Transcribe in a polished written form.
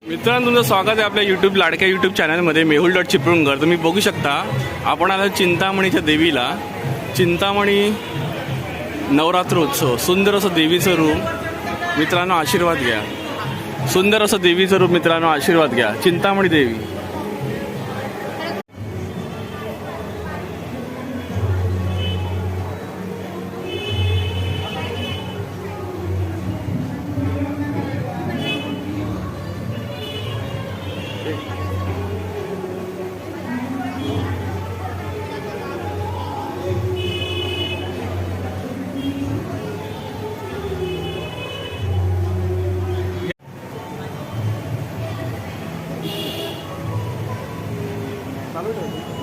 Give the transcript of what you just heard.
मित्रांनो, तुमचं स्वागत आहे आपल्या लाडक्या यूट्यूब चॅनलमध्ये मेहुल डॉट चिपळूणकर. तुम्ही बघू शकता आपण आता चिंतामणीच्या देवीला. चिंतामणी नवरात्रोत्सव, सुंदर असं देवीचं रूप. मित्रांनो आशीर्वाद घ्या. सुंदर असं देवीचं रूप मित्रांनो, आशीर्वाद घ्या. चिंतामणी देवी. चालू ठेव.